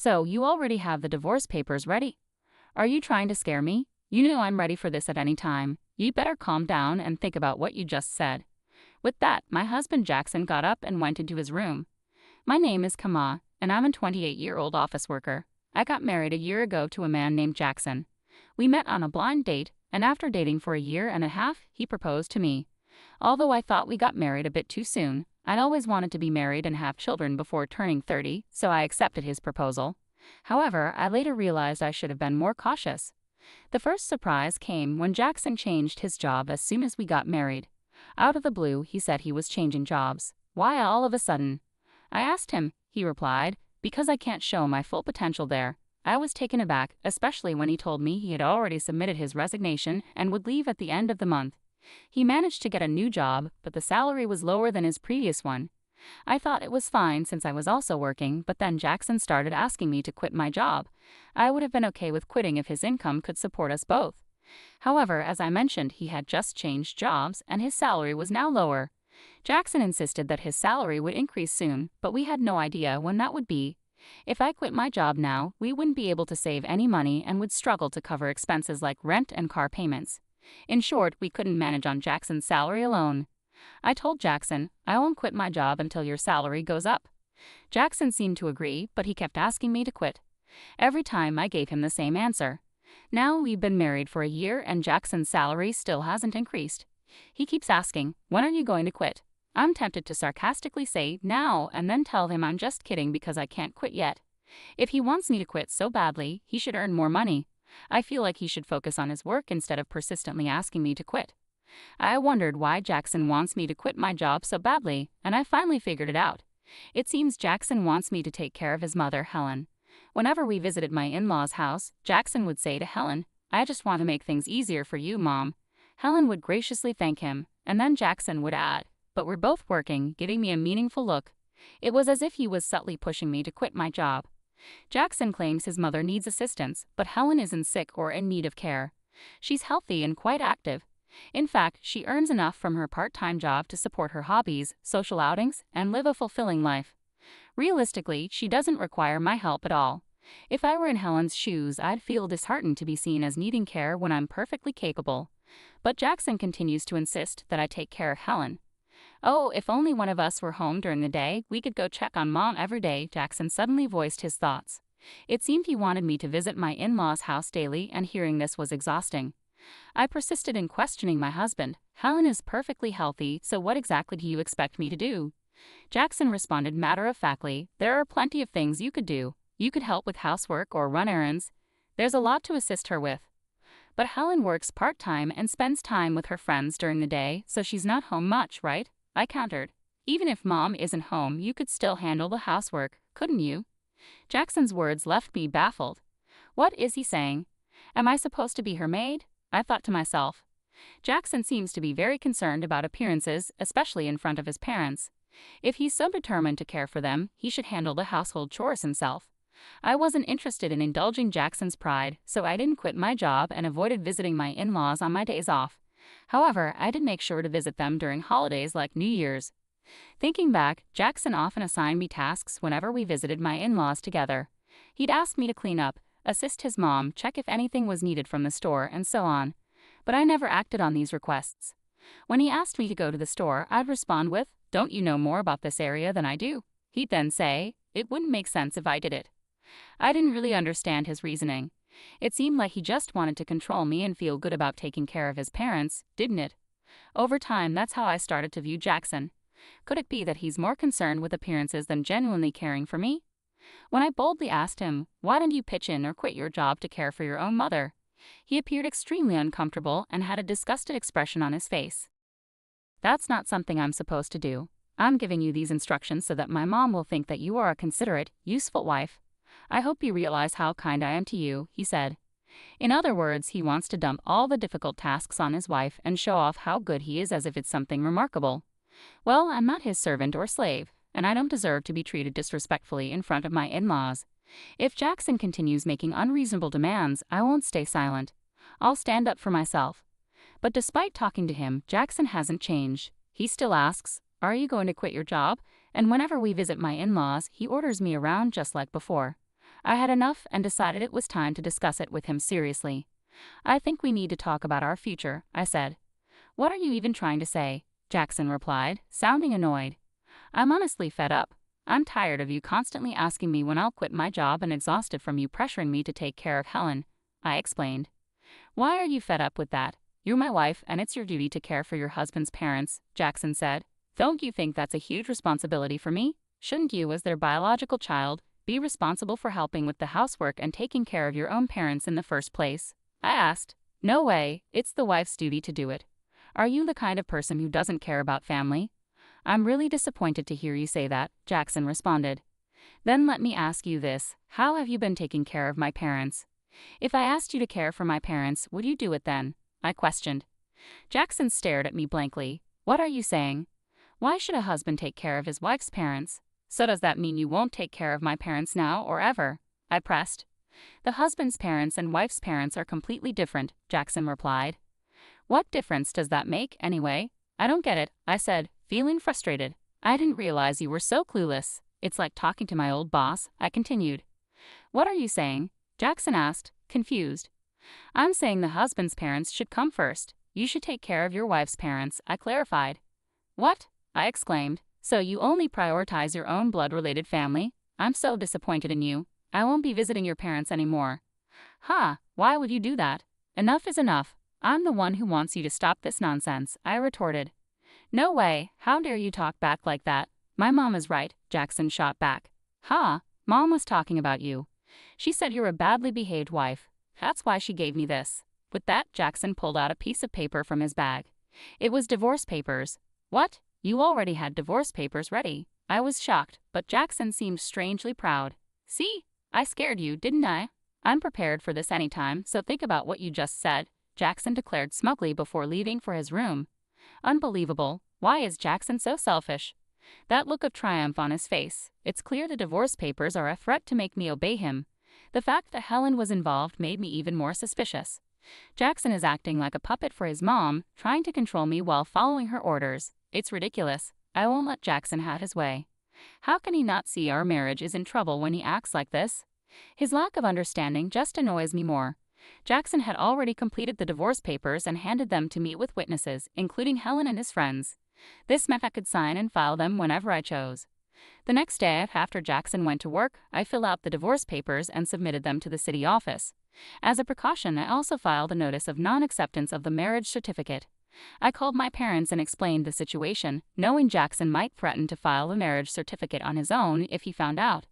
So, you already have the divorce papers ready? Are you trying to scare me? You know I'm ready for this at any time. You better calm down and think about what you just said. With that, my husband Jackson got up and went into his room. My name is Kama, and I'm a 28-year-old office worker. I got married a year ago to a man named Jackson. We met on a blind date, and after dating for a year and a half, he proposed to me. Although I thought we got married a bit too soon, I'd always wanted to be married and have children before turning 30, so I accepted his proposal. However, I later realized I should have been more cautious. The first surprise came when Jackson changed his job as soon as we got married. Out of the blue, he said he was changing jobs. Why all of a sudden? I asked him. He replied, because I can't show my full potential there. I was taken aback, especially when he told me he had already submitted his resignation and would leave at the end of the month. He managed to get a new job, but the salary was lower than his previous one. I thought it was fine since I was also working, but then Jackson started asking me to quit my job. I would have been okay with quitting if his income could support us both. However, as I mentioned, he had just changed jobs and his salary was now lower. Jackson insisted that his salary would increase soon, but we had no idea when that would be. If I quit my job now, we wouldn't be able to save any money and would struggle to cover expenses like rent and car payments. In short, we couldn't manage on Jackson's salary alone. I told Jackson, I won't quit my job until your salary goes up. Jackson seemed to agree, but he kept asking me to quit. Every time I gave him the same answer. Now we've been married for a year and Jackson's salary still hasn't increased. He keeps asking, when are you going to quit? I'm tempted to sarcastically say, now, and then tell him I'm just kidding because I can't quit yet. If he wants me to quit so badly, he should earn more money. I feel like he should focus on his work instead of persistently asking me to quit. I wondered why Jackson wants me to quit my job so badly, and I finally figured it out. It seems Jackson wants me to take care of his mother, Helen. Whenever we visited my in-laws' house, Jackson would say to Helen, I just want to make things easier for you, Mom. Helen would graciously thank him, and then Jackson would add, but we're both working, giving me a meaningful look. It was as if he was subtly pushing me to quit my job. Jackson claims his mother needs assistance, but Helen isn't sick or in need of care. She's healthy and quite active. In fact, she earns enough from her part-time job to support her hobbies, social outings, and live a fulfilling life. Realistically, she doesn't require my help at all. If I were in Helen's shoes, I'd feel disheartened to be seen as needing care when I'm perfectly capable. But Jackson continues to insist that I take care of Helen. Oh, if only one of us were home during the day, we could go check on Mom every day, Jackson suddenly voiced his thoughts. It seemed he wanted me to visit my in-laws' house daily, and hearing this was exhausting. I persisted in questioning my husband. Helen is perfectly healthy, so what exactly do you expect me to do? Jackson responded matter-of-factly, there are plenty of things you could do. You could help with housework or run errands. There's a lot to assist her with. But Helen works part-time and spends time with her friends during the day, so she's not home much, right? I countered. Even if Mom isn't home, you could still handle the housework, couldn't you? Jackson's words left me baffled. What is he saying? Am I supposed to be her maid? I thought to myself. Jackson seems to be very concerned about appearances, especially in front of his parents. If he's so determined to care for them, he should handle the household chores himself. I wasn't interested in indulging Jackson's pride, so I didn't quit my job and avoided visiting my in-laws on my days off. However, I did make sure to visit them during holidays like New Year's. Thinking back, Jackson often assigned me tasks whenever we visited my in-laws together. He'd ask me to clean up, assist his mom, check if anything was needed from the store, and so on. But I never acted on these requests. When he asked me to go to the store, I'd respond with, "Don't you know more about this area than I do?" He'd then say, "It wouldn't make sense if I did it." I didn't really understand his reasoning. It seemed like he just wanted to control me and feel good about taking care of his parents, didn't it? Over time, that's how I started to view Jackson. Could it be that he's more concerned with appearances than genuinely caring for me? When I boldly asked him, why don't you pitch in or quit your job to care for your own mother? He appeared extremely uncomfortable and had a disgusted expression on his face. That's not something I'm supposed to do. I'm giving you these instructions so that my mom will think that you are a considerate, useful wife. I hope you realize how kind I am to you, he said. In other words, he wants to dump all the difficult tasks on his wife and show off how good he is as if it's something remarkable. Well, I'm not his servant or slave, and I don't deserve to be treated disrespectfully in front of my in-laws. If Jackson continues making unreasonable demands, I won't stay silent. I'll stand up for myself. But despite talking to him, Jackson hasn't changed. He still asks, "Are you going to quit your job?" And whenever we visit my in-laws, he orders me around just like before. I had enough and decided it was time to discuss it with him seriously. I think we need to talk about our future, I said. What are you even trying to say? Jackson replied, sounding annoyed. I'm honestly fed up. I'm tired of you constantly asking me when I'll quit my job and exhausted from you pressuring me to take care of Helen, I explained. Why are you fed up with that? You're my wife and it's your duty to care for your husband's parents, Jackson said. Don't you think that's a huge responsibility for me? Shouldn't you, as their biological child, be responsible for helping with the housework and taking care of your own parents in the first place? I asked. No way, it's the wife's duty to do it. Are you the kind of person who doesn't care about family? I'm really disappointed to hear you say that, Jackson responded. Then let me ask you this, how have you been taking care of my parents? If I asked you to care for my parents, would you do it then? I questioned. Jackson stared at me blankly. What are you saying? Why should a husband take care of his wife's parents? So does that mean you won't take care of my parents now or ever? I pressed. The husband's parents and wife's parents are completely different, Jackson replied. What difference does that make, anyway? I don't get it, I said, feeling frustrated. I didn't realize you were so clueless. It's like talking to my old boss, I continued. What are you saying? Jackson asked, confused. I'm saying the husband's parents should come first. You should take care of your wife's parents, I clarified. What? I exclaimed. So you only prioritize your own blood-related family? I'm so disappointed in you. I won't be visiting your parents anymore. Why would you do that? Enough is enough. I'm the one who wants you to stop this nonsense, I retorted. No way, how dare you talk back like that? My mom is right, Jackson shot back. Mom was talking about you. She said you're a badly behaved wife. That's why she gave me this. With that, Jackson pulled out a piece of paper from his bag. It was divorce papers. What? You already had divorce papers ready. I was shocked, but Jackson seemed strangely proud. See? I scared you, didn't I? I'm prepared for this anytime, so think about what you just said, Jackson declared smugly before leaving for his room. Unbelievable. Why is Jackson so selfish? That look of triumph on his face. It's clear the divorce papers are a threat to make me obey him. The fact that Helen was involved made me even more suspicious. Jackson is acting like a puppet for his mom, trying to control me while following her orders. It's ridiculous. I won't let Jackson have his way. How can he not see our marriage is in trouble when he acts like this? His lack of understanding just annoys me more. Jackson had already completed the divorce papers and handed them to me with witnesses, including Helen and his friends. This meant I could sign and file them whenever I chose. The next day, after Jackson went to work, I filled out the divorce papers and submitted them to the city office. As a precaution, I also filed a notice of non-acceptance of the marriage certificate. I called my parents and explained the situation, knowing Jackson might threaten to file a marriage certificate on his own if he found out.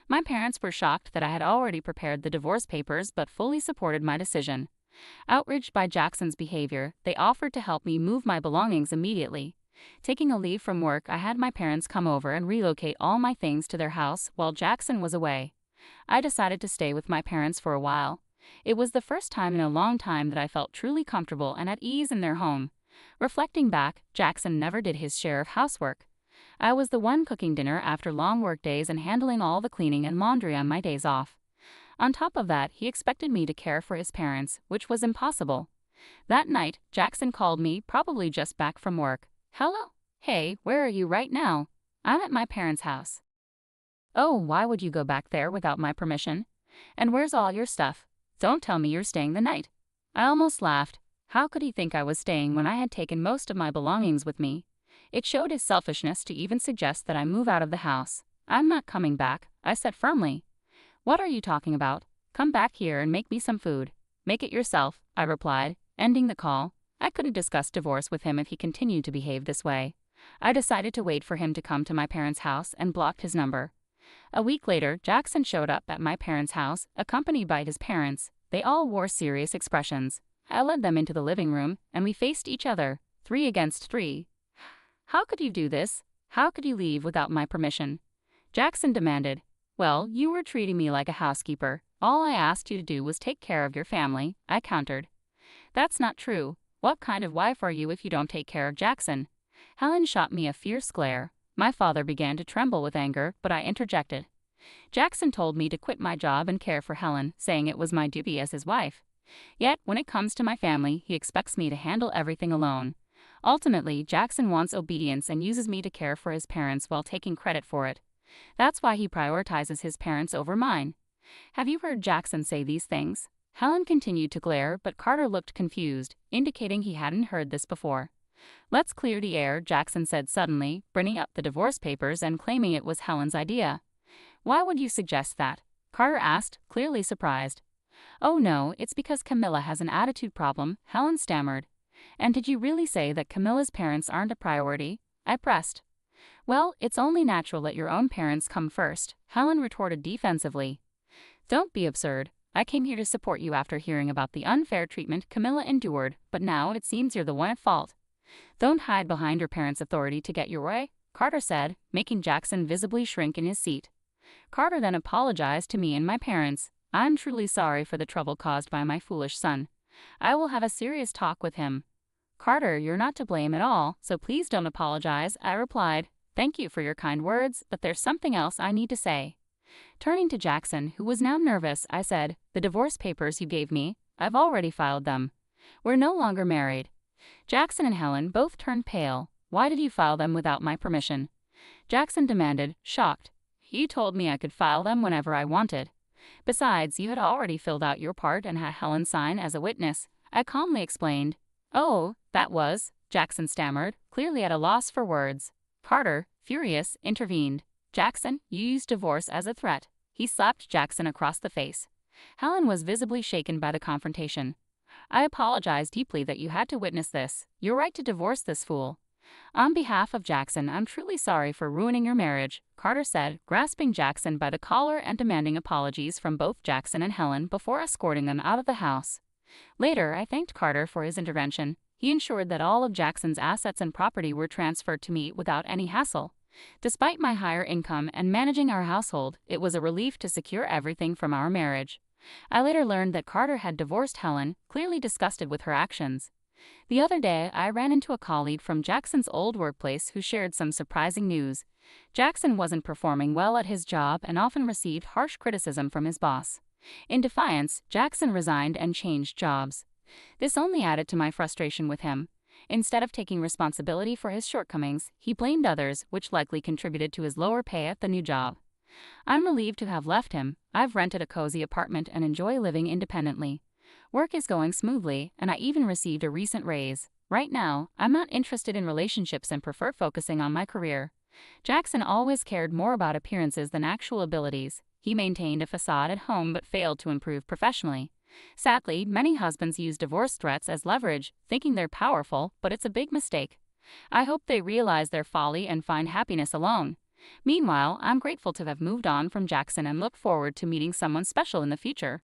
My parents were shocked that I had already prepared the divorce papers but fully supported my decision. Outraged by Jackson's behavior, they offered to help me move my belongings immediately. Taking a leave from work, I had my parents come over and relocate all my things to their house while Jackson was away. I decided to stay with my parents for a while. It was the first time in a long time that I felt truly comfortable and at ease in their home. Reflecting back, Jackson never did his share of housework. I was the one cooking dinner after long work days and handling all the cleaning and laundry on my days off. On top of that, he expected me to care for his parents, which was impossible. That night, Jackson called me, probably just back from work. Hello? Hey, where are you right now? I'm at my parents' house. Oh, why would you go back there without my permission? And where's all your stuff? Don't tell me you're staying the night. I almost laughed. How could he think I was staying when I had taken most of my belongings with me? It showed his selfishness to even suggest that I move out of the house. I'm not coming back, I said firmly. What are you talking about? Come back here and make me some food. Make it yourself, I replied, ending the call. I couldn't discuss divorce with him if he continued to behave this way. I decided to wait for him to come to my parents' house and blocked his number. A week later, Jackson showed up at my parents' house, accompanied by his parents. They all wore serious expressions. I led them into the living room, and we faced each other, 3 against 3. How could you do this? How could you leave without my permission? Jackson demanded. Well, you were treating me like a housekeeper. All I asked you to do was take care of your family, I countered. That's not true. What kind of wife are you if you don't take care of Jackson? Helen shot me a fierce glare. My father began to tremble with anger, but I interjected. Jackson told me to quit my job and care for Helen, saying it was my duty as his wife. Yet, when it comes to my family, he expects me to handle everything alone. Ultimately, Jackson wants obedience and uses me to care for his parents while taking credit for it. That's why he prioritizes his parents over mine. Have you heard Jackson say these things? Helen continued to glare, but Carter looked confused, indicating he hadn't heard this before. Let's clear the air, Jackson said suddenly, bringing up the divorce papers and claiming it was Helen's idea. Why would you suggest that? Carter asked, clearly surprised. Oh no, it's because Camilla has an attitude problem, Helen stammered. And did you really say that Camilla's parents aren't a priority? I pressed. Well, it's only natural that your own parents come first, Helen retorted defensively. Don't be absurd. I came here to support you after hearing about the unfair treatment Camilla endured, but now it seems you're the one at fault. Don't hide behind your parents' authority to get your way, Carter said, making Jackson visibly shrink in his seat. Carter then apologized to me and my parents. I'm truly sorry for the trouble caused by my foolish son. I will have a serious talk with him. Carter, you're not to blame at all, so please don't apologize, I replied. Thank you for your kind words, but there's something else I need to say. Turning to Jackson, who was now nervous, I said, the divorce papers you gave me, I've already filed them. We're no longer married. Jackson and Helen both turned pale. Why did you file them without my permission? Jackson demanded, shocked. You told me I could file them whenever I wanted. Besides, you had already filled out your part and had Helen sign as a witness, I calmly explained. Oh, that was, Jackson stammered, clearly at a loss for words. Carter, furious, intervened. Jackson, you used divorce as a threat. He slapped Jackson across the face. Helen was visibly shaken by the confrontation. I apologize deeply that you had to witness this. You're right to divorce this fool. On behalf of Jackson, I'm truly sorry for ruining your marriage, Carter said, grasping Jackson by the collar and demanding apologies from both Jackson and Helen before escorting them out of the house. Later, I thanked Carter for his intervention. He ensured that all of Jackson's assets and property were transferred to me without any hassle. Despite my higher income and managing our household, it was a relief to secure everything from our marriage. I later learned that Carter had divorced Helen, clearly disgusted with her actions. The other day, I ran into a colleague from Jackson's old workplace who shared some surprising news. Jackson wasn't performing well at his job and often received harsh criticism from his boss. In defiance, Jackson resigned and changed jobs. This only added to my frustration with him. Instead of taking responsibility for his shortcomings, he blamed others, which likely contributed to his lower pay at the new job. I'm relieved to have left him. I've rented a cozy apartment and enjoy living independently. Work is going smoothly, and I even received a recent raise. Right now, I'm not interested in relationships and prefer focusing on my career. Jackson always cared more about appearances than actual abilities. He maintained a facade at home but failed to improve professionally. Sadly, many husbands use divorce threats as leverage, thinking they're powerful, but it's a big mistake. I hope they realize their folly and find happiness alone. Meanwhile, I'm grateful to have moved on from Jackson and look forward to meeting someone special in the future.